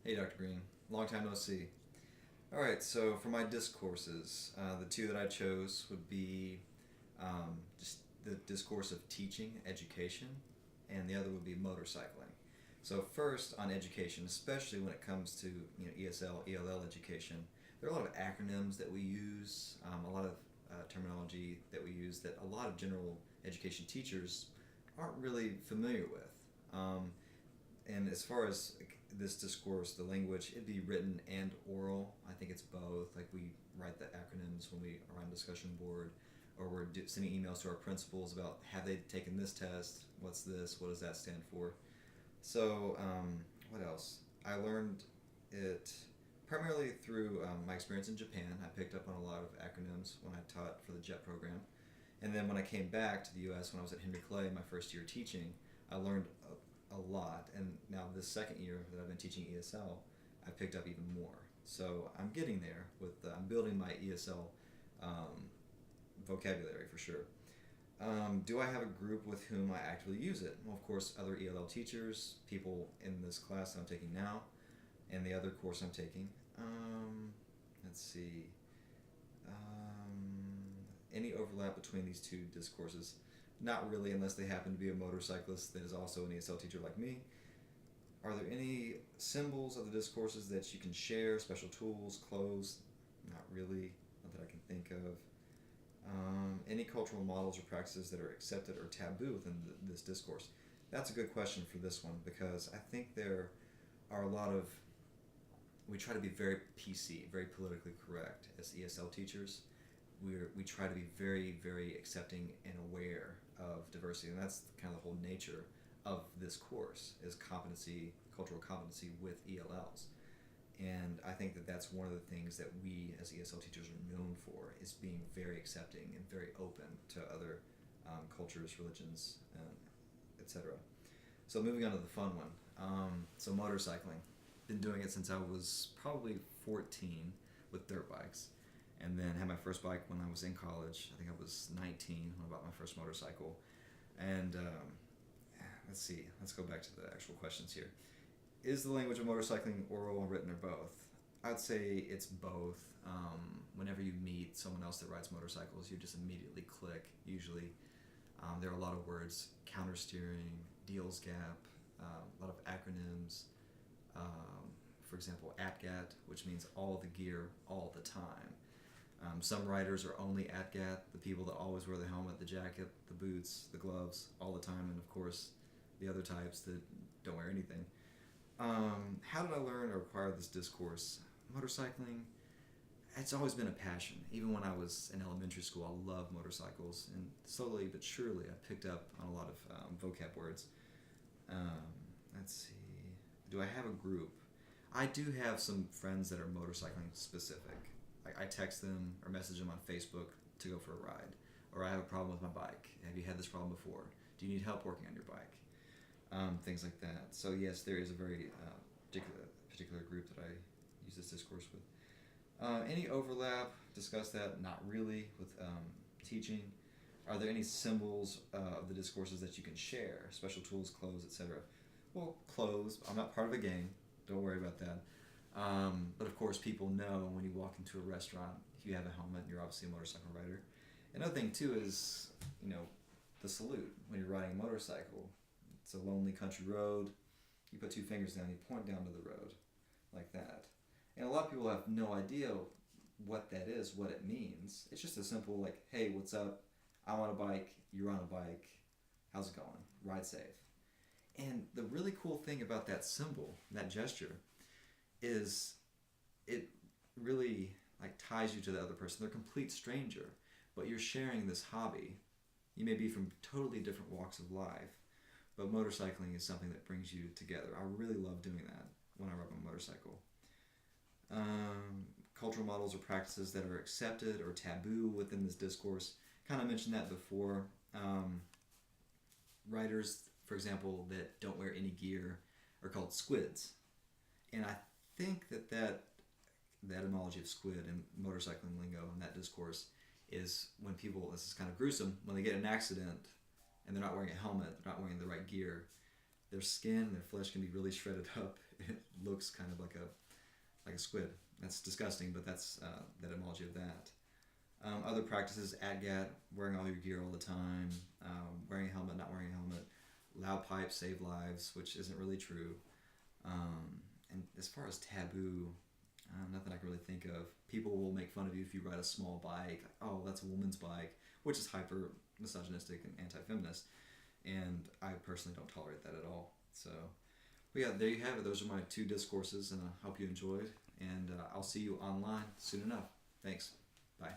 Hey, Dr. Green. Long time no see. All right, so for my discourses, the two that I chose would be just the discourse of teaching, education, and the other would be motorcycling. So first on education, especially when it comes to ESL, ELL education, there are a lot of acronyms that we use, a lot of terminology that we use that a lot of general education teachers aren't really familiar with. And as far as this discourse, the language, it'd be written and oral. I think it's both. Like we write the acronyms when we are on discussion board, or we're sending emails to our principals about have they taken this test? What's this? What does that stand for? So what else? I learned it primarily through my experience in Japan. I picked up on a lot of acronyms when I taught for the JET program. And then when I came back to the U.S. when I was at Henry Clay, my first year teaching, I learned a lot. And now this second year that I've been teaching ESL, I picked up even more. So I'm getting there with I'm building my ESL vocabulary for sure. Do I have a group with whom I actively use it? Well, of course, other ELL teachers, people in this class that I'm taking now, and the other course I'm taking. Let's see. Any overlap between these two discourses? Not really, unless they happen to be a motorcyclist that is also an ESL teacher like me. Are there any symbols of the discourses that you can share, special tools, clothes? Not really, not that I can think of. Any cultural models or practices that are accepted or taboo within this discourse? That's a good question for this one, because I think there are a lot of, we try to be very PC, very politically correct as ESL teachers. We try to be very, very accepting and aware of diversity, and that's kind of the whole nature of this course, is competency, cultural competency with ELLs. And I think that that's one of the things that we as ESL teachers are known for, is being very accepting and very open to other cultures, religions, etc. So moving on to the fun one. So motorcycling. Been doing it since I was probably 14 with dirt bikes. And then had my first bike when I was in college. I think I was 19 when I bought my first motorcycle. And let's see, let's go back to the actual questions here. Is the language of motorcycling oral, written, or both? I'd say it's both. Whenever you meet someone else that rides motorcycles, you just immediately click. Usually there are a lot of words: countersteering, Deals gap, a lot of acronyms. For example, ATGAT, which means all the gear, all the time. Some riders are only ATGAT, the people that always wear the helmet, the jacket, the boots, the gloves, all the time, and of course the other types that don't wear anything. How did I learn or acquire this discourse? Motorcycling, it's always been a passion. Even when I was in elementary school, I loved motorcycles, and slowly but surely I picked up on a lot of vocab words. Let's see, do I have a group? I do have some friends that are motorcycling specific. I text them or message them on Facebook to go for a ride. Or I have a problem with my bike. Have you had this problem before? Do you need help working on your bike? Things like that. So yes, there is a very particular group that I use this discourse with. Any overlap? Discuss that. Not really with teaching. Are there any symbols of the discourses that you can share? Special tools, clothes, etc. Well, clothes. I'm not part of a gang. Don't worry about that. But of course, people know when you walk into a restaurant, if you have a helmet, you're obviously a motorcycle rider. Another thing too is, the salute when you're riding a motorcycle. It's a lonely country road. You put two fingers down, you point down to the road, like that. And a lot of people have no idea what that is, what it means. It's just a simple like, hey, what's up? I'm on a bike, you're on a bike. How's it going? Ride safe. And the really cool thing about that symbol, that gesture, is it really ties you to the other person. They're a complete stranger, but you're sharing this hobby. You may be from totally different walks of life, but motorcycling is something that brings you together. I really love doing that when I ride my motorcycle. Cultural models or practices that are accepted or taboo within this discourse. Kind of mentioned that before. Riders, for example, that don't wear any gear are called squids. And I think that the etymology of squid in motorcycling lingo and that discourse is when people, this is kind of gruesome, when they get in an accident and they're not wearing a helmet, they're not wearing the right gear, their skin, their flesh can be really shredded up it looks kind of like a squid. That's disgusting, but that's that etymology of that. Other practices, ADGAT, wearing all your gear all the time, wearing a helmet, not wearing a helmet, loud pipes save lives, which isn't really true. And as far as taboo, nothing I can really think of. People will make fun of you if you ride a small bike. Like, oh, that's a woman's bike, which is hyper misogynistic and anti-feminist. And I personally don't tolerate that at all. So, but yeah, there you have it. Those are my 2 discourses, and I hope you enjoyed. And I'll see you online soon enough. Thanks. Bye.